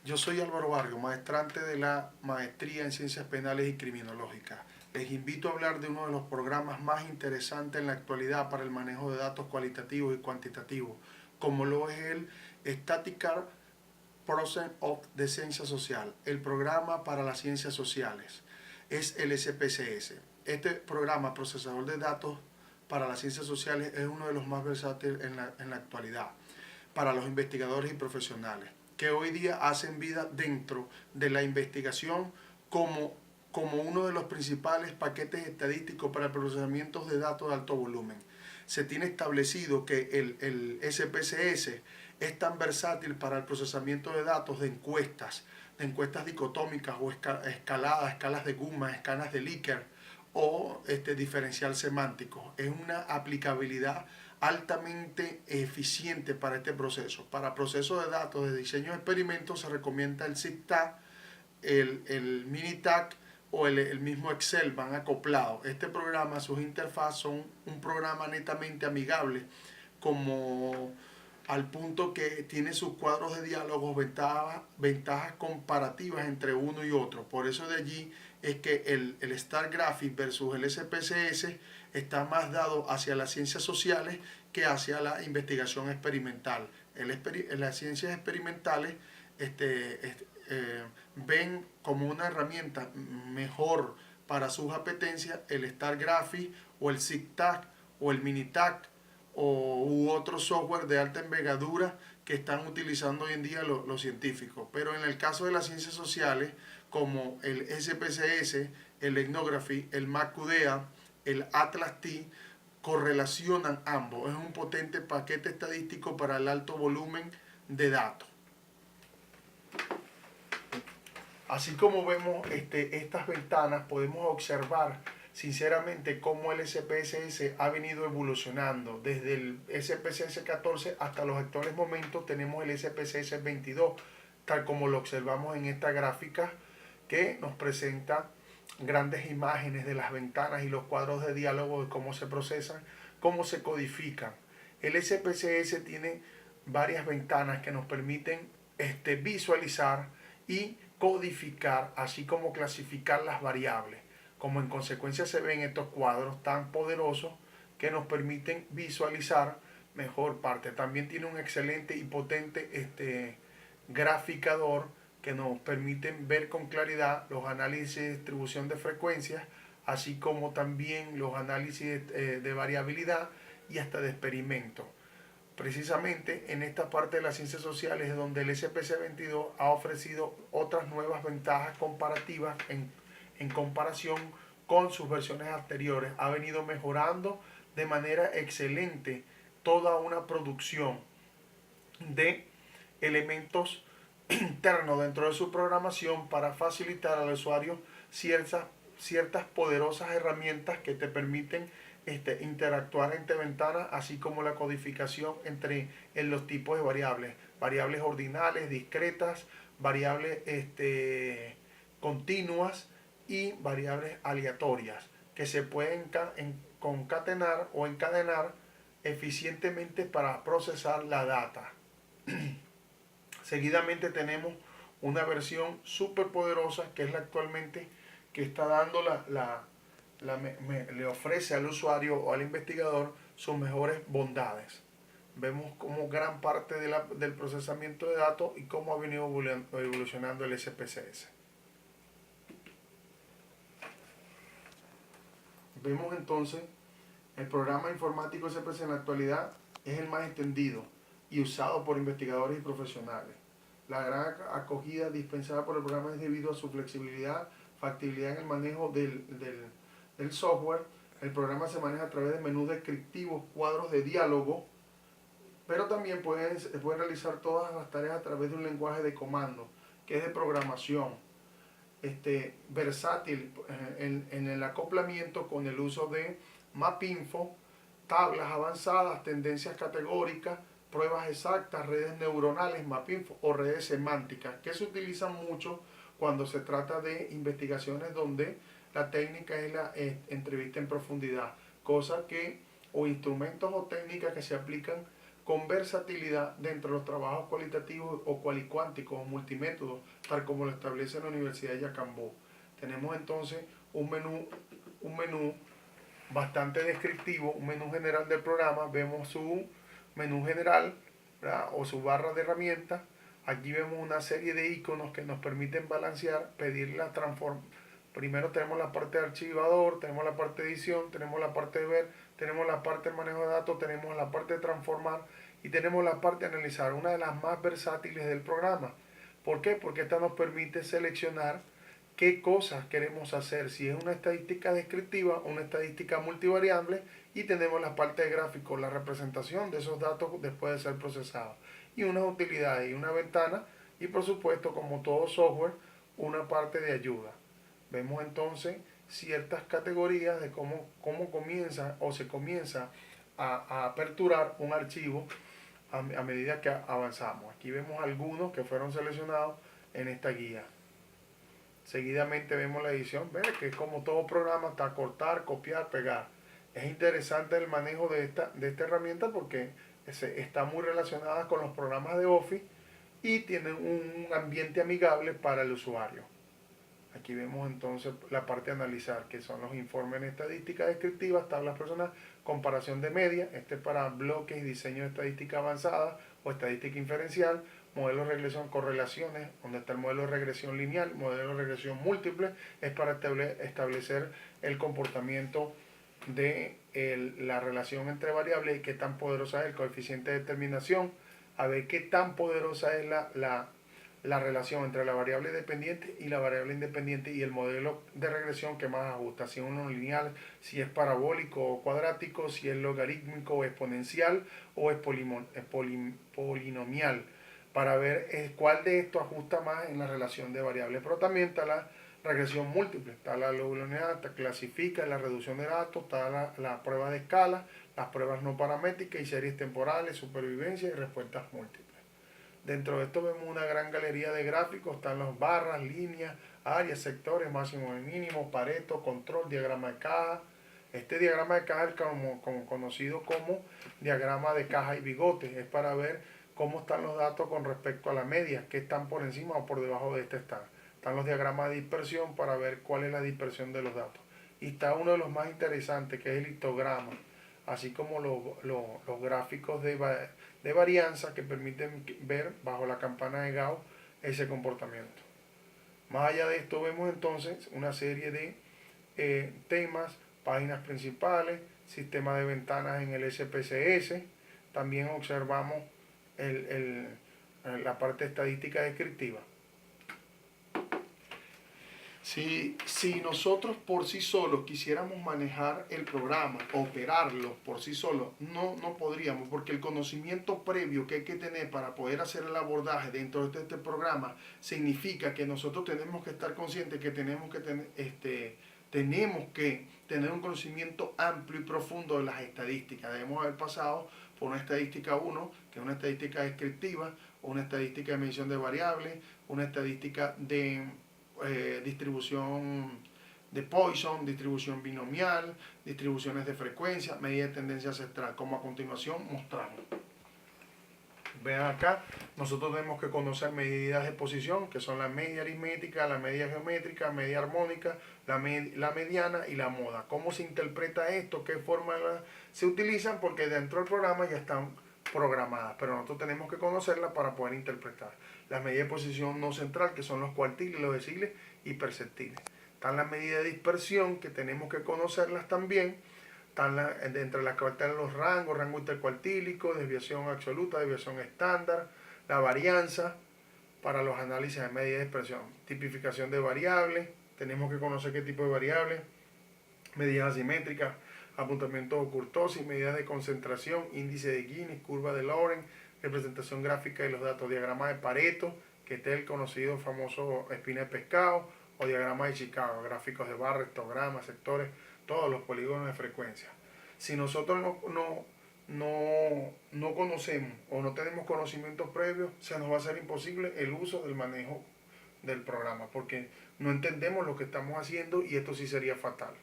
Yo soy Álvaro Vargas, maestrante de la Maestría en Ciencias Penales y Criminológicas. Les invito a hablar de uno de los programas más interesantes en la actualidad para el manejo de datos cualitativos y cuantitativos, como lo es el Statistical Process de Ciencia Social, el programa para las ciencias sociales, es el SPCS. Este programa procesador de datos para las ciencias sociales es uno de los más versátiles en la actualidad para los investigadores y profesionales, que hoy día hacen vida dentro de la investigación como uno de los principales paquetes estadísticos para el procesamiento de datos de alto volumen. Se tiene establecido que el SPSS es tan versátil para el procesamiento de datos de encuestas dicotómicas o escaladas, escalas de Guma, escalas de Likert o diferencial semántico. Es una aplicabilidad altamente eficiente para este proceso. Para procesos de datos de diseño de experimentos se recomienda el ZigTag, el Minitab o el mismo Excel van acoplados. Este programa, sus interfaces son un programa netamente amigable, como al punto que tiene sus cuadros de diálogos, ventajas comparativas entre uno y otro. Por eso de allí es que el Star Graphic versus el SPSS está más dado hacia las ciencias sociales que hacia la investigación experimental. Las ciencias experimentales ven como una herramienta mejor para sus apetencias el Star Graphic o el ZigTag o el Minitab u otro software de alta envergadura que están utilizando hoy en día los científicos. Pero en el caso de las ciencias sociales, como el SPSS, el Ethnography, el MacUDEA, el Atlas-T, correlacionan ambos. Es un potente paquete estadístico para el alto volumen de datos. Así como vemos estas ventanas, podemos observar sinceramente cómo el SPSS ha venido evolucionando. Desde el SPSS 14 hasta los actuales momentos tenemos el SPSS 22, tal como lo observamos en esta gráfica que nos presenta grandes imágenes de las ventanas y los cuadros de diálogo de cómo se procesan, cómo se codifican. El SPSS tiene varias ventanas que nos permiten visualizar y codificar, así como clasificar las variables. Como en consecuencia se ven estos cuadros tan poderosos que nos permiten visualizar mejor parte. También tiene un excelente y potente graficador que nos permiten ver con claridad los análisis de distribución de frecuencias, así como también los análisis de variabilidad y hasta de experimentos. Precisamente en esta parte de las ciencias sociales es donde el SPC 22 ha ofrecido otras nuevas ventajas comparativas en comparación con sus versiones anteriores. Ha venido mejorando de manera excelente toda una producción de elementos internos dentro de su programación para facilitar al usuario ciertas poderosas herramientas que te permiten interactuar entre ventanas, así como la codificación en los tipos de variables ordinales, discretas, variables continuas y variables aleatorias, que se pueden concatenar o encadenar eficientemente para procesar la data. Seguidamente tenemos una versión súper poderosa que es la actualmente que está dando le ofrece al usuario o al investigador sus mejores bondades. Vemos como gran parte del procesamiento de datos y cómo ha venido evolucionando el SPSS. Vemos entonces el programa informático SPSS en la actualidad es el más extendido y usado por investigadores y profesionales. La gran acogida dispensada por el programa es debido a su flexibilidad, factibilidad en el manejo del software. El programa se maneja a través de menús descriptivos, cuadros de diálogo, pero también puede realizar todas las tareas a través de un lenguaje de comando, que es de programación. Versátil en el acoplamiento con el uso de MapInfo, tablas avanzadas, tendencias categóricas, pruebas exactas, redes neuronales, MapInfo o redes semánticas, que se utilizan mucho cuando se trata de investigaciones donde la técnica es la entrevista en profundidad, o instrumentos o técnicas que se aplican con versatilidad dentro de los trabajos cualitativos o cualicuánticos o multimétodos, tal como lo establece la Universidad de Yacambó. Tenemos entonces un menú bastante descriptivo, un menú general del programa. Vemos su menú general, ¿verdad?, o su barra de herramientas. Aquí vemos una serie de iconos que nos permiten balancear, pedir la transformación. Primero tenemos la parte de archivador, tenemos la parte de edición, tenemos la parte de ver, tenemos la parte de manejo de datos, tenemos la parte de transformar y tenemos la parte de analizar, una de las más versátiles del programa. ¿Por qué? Porque esta nos permite seleccionar qué cosas queremos hacer, si es una estadística descriptiva o una estadística multivariable, y tenemos la parte de gráfico, la representación de esos datos después de ser procesados, y unas utilidades y una ventana, y por supuesto, como todo software, una parte de ayuda. Vemos entonces ciertas categorías de cómo comienza o se comienza a aperturar un archivo a medida que avanzamos. Aquí vemos algunos que fueron seleccionados en esta guía. Seguidamente vemos la edición, que es como todo programa, está cortar, copiar, pegar. Es interesante el manejo de esta herramienta porque está muy relacionada con los programas de Office y tiene un ambiente amigable para el usuario. Aquí vemos entonces la parte de analizar, que son los informes en estadística descriptiva, tablas personas, comparación de media, este es para bloques y diseño de estadística avanzada o estadística inferencial, modelo de regresión, correlaciones, donde está el modelo de regresión lineal, modelo de regresión múltiple, es para establecer el comportamiento de la relación entre variables y qué tan poderosa es el coeficiente de determinación, a ver qué tan poderosa es la relación entre la variable dependiente y la variable independiente y el modelo de regresión que más ajusta, si es uno lineal, si es parabólico o cuadrático, si es logarítmico o exponencial o es polinomial, para ver cuál de estos ajusta más en la relación de variables. Pero también está la regresión múltiple, está la lineal, clasifica la reducción de datos, está la prueba de escala, las pruebas no paramétricas y series temporales, supervivencia y respuestas múltiples. Dentro de esto vemos una gran galería de gráficos, están las barras, líneas, áreas, sectores, máximo y mínimo, Pareto, control, diagrama de caja. Este diagrama de caja es conocido como diagrama de caja y bigote, es para ver cómo están los datos con respecto a la media, que están por encima o por debajo de este están. Están los diagramas de dispersión para ver cuál es la dispersión de los datos. Y está uno de los más interesantes, que es el histograma, así como los gráficos de varianza que permiten ver bajo la campana de Gauss ese comportamiento. Más allá de esto vemos entonces una serie de temas, páginas principales, sistema de ventanas en el SPSS. También observamos la parte estadística descriptiva. Si nosotros por sí solos quisiéramos manejar el programa, operarlo por sí solos, no podríamos, porque el conocimiento previo que hay que tener para poder hacer el abordaje dentro de este programa significa que nosotros tenemos que estar conscientes que tenemos que tener un conocimiento amplio y profundo de las estadísticas. Debemos haber pasado por una estadística 1, que es una estadística descriptiva, una estadística de medición de variables, una estadística de distribución de Poisson, distribución binomial, distribuciones de frecuencia, medida de tendencia ancestral, como a continuación mostramos. Vean acá, nosotros tenemos que conocer medidas de posición, que son la media aritmética, la media geométrica, media armónica, la mediana y la moda. ¿Cómo se interpreta esto? ¿Qué forma se utilizan? Porque dentro del programa ya están programadas, pero nosotros tenemos que conocerlas para poder interpretar. Las medidas de posición no central, que son los cuartiles, los deciles y percentiles. Están las medidas de dispersión, que tenemos que conocerlas también. Están entre las que están los rangos, rango intercuartílico, desviación absoluta, desviación estándar, la varianza para los análisis de medidas de expresión, tipificación de variables, tenemos que conocer qué tipo de variables, medidas asimétricas, apuntamiento o kurtosis, medidas de concentración, índice de Gini, curva de Lorentz, representación gráfica de los datos, diagrama de Pareto, que este es el conocido famoso espina de pescado, o diagrama de Chicago, gráficos de barra, histogramas, sectores, todos los polígonos de frecuencia. Si nosotros no conocemos o no tenemos conocimientos previos, se nos va a hacer imposible el uso del manejo del programa, porque no entendemos lo que estamos haciendo y esto sí sería fatal.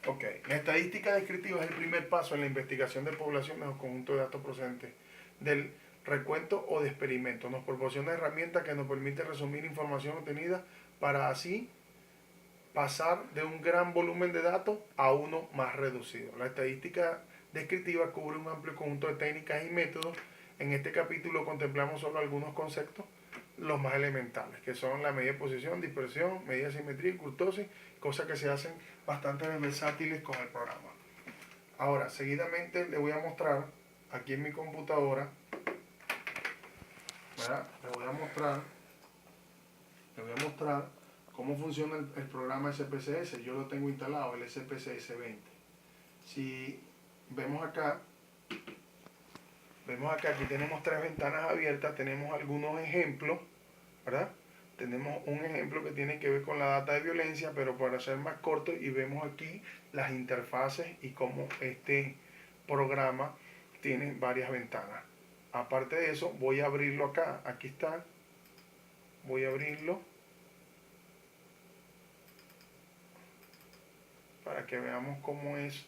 Ok, la estadística descriptiva es el primer paso en la investigación de poblaciones o conjunto de datos procedentes del recuento o de experimento. Nos proporciona herramientas que nos permiten resumir información obtenida para así pasar de un gran volumen de datos a uno más reducido. La estadística descriptiva cubre un amplio conjunto de técnicas y métodos. En este capítulo contemplamos solo algunos conceptos, los más elementales, que son la medida de posición, dispersión, medida de simetría y kurtosis, cosas que se hacen bastante versátiles con el programa. Ahora, seguidamente le voy a mostrar aquí en mi computadora, ¿verdad? Le voy a mostrar cómo funciona el programa SPSS. Yo lo tengo instalado, el SPSS 20. Si vemos acá, aquí tenemos tres ventanas abiertas, tenemos algunos ejemplos, ¿verdad? Tenemos un ejemplo que tiene que ver con la data de violencia, pero para ser más corto, y vemos aquí las interfaces y cómo este programa tiene varias ventanas. Aparte de eso, voy a abrirlo acá. Aquí está. Voy a abrirlo para que veamos cómo es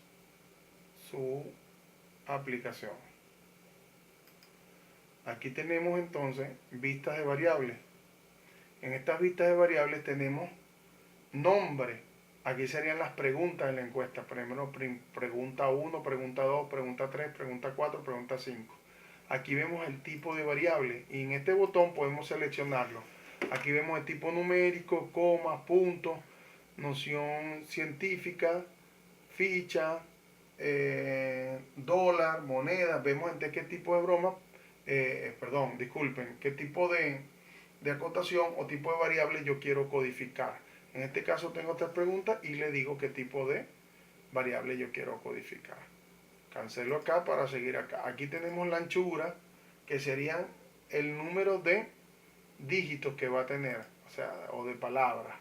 su aplicación. Aquí tenemos entonces vistas de variables. En estas vistas de variables tenemos nombre. Aquí serían las preguntas de la encuesta. Primero, pregunta 1, pregunta 2, pregunta 3, pregunta 4, pregunta 5. Aquí vemos el tipo de variable y en este botón podemos seleccionarlo. Aquí vemos el tipo numérico, coma, punto, noción científica, ficha, dólar, moneda. Vemos entre qué tipo de broma, disculpen, qué tipo de acotación o tipo de variable yo quiero codificar. En este caso tengo tres preguntas y le digo qué tipo de variable yo quiero codificar. Cancelo acá para seguir acá. Aquí tenemos la anchura, que serían el número de dígitos que va a tener, o de palabras.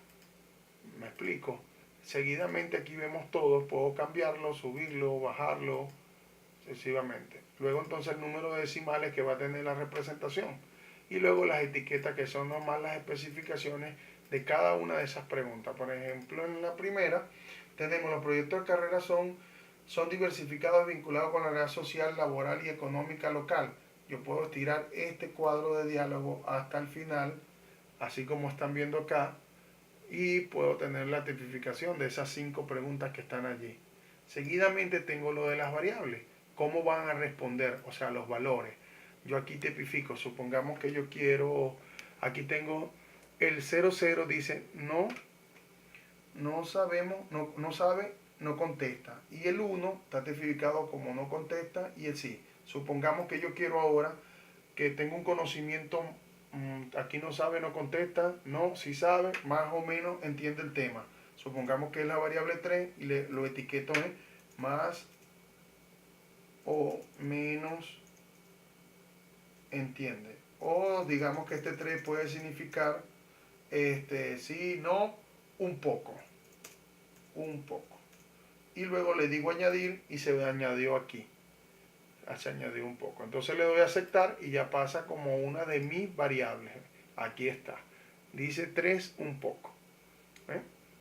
¿Me explico? Seguidamente aquí vemos todo, puedo cambiarlo, subirlo, bajarlo, sucesivamente. Luego entonces el número de decimales que va a tener la representación. Y luego las etiquetas, que son nomás las especificaciones de cada una de esas preguntas. Por ejemplo, en la primera tenemos los proyectos de carrera son diversificados vinculados con la realidad social, laboral y económica local. Yo puedo estirar este cuadro de diálogo hasta el final, así como están viendo acá, y puedo tener la tipificación de esas 5 preguntas que están allí. Seguidamente tengo lo de las variables, cómo van a responder, o sea, los valores. Yo aquí tipifico, supongamos que yo quiero, aquí tengo el 00, dice no sabemos, no sabe, no contesta. Y el 1 está tipificado como no contesta y el sí. Supongamos que yo quiero ahora que tengo un conocimiento, aquí no sabe, no contesta, no, sí sabe, más o menos entiende el tema. Supongamos que es la variable 3 y lo etiqueto en más o menos entiende. O digamos que este 3 puede significar sí, no, un poco. Y luego le digo añadir y se añadió aquí. Se añadió un poco. Entonces le doy a aceptar y ya pasa como una de mis variables. Aquí está. Dice 3 un poco.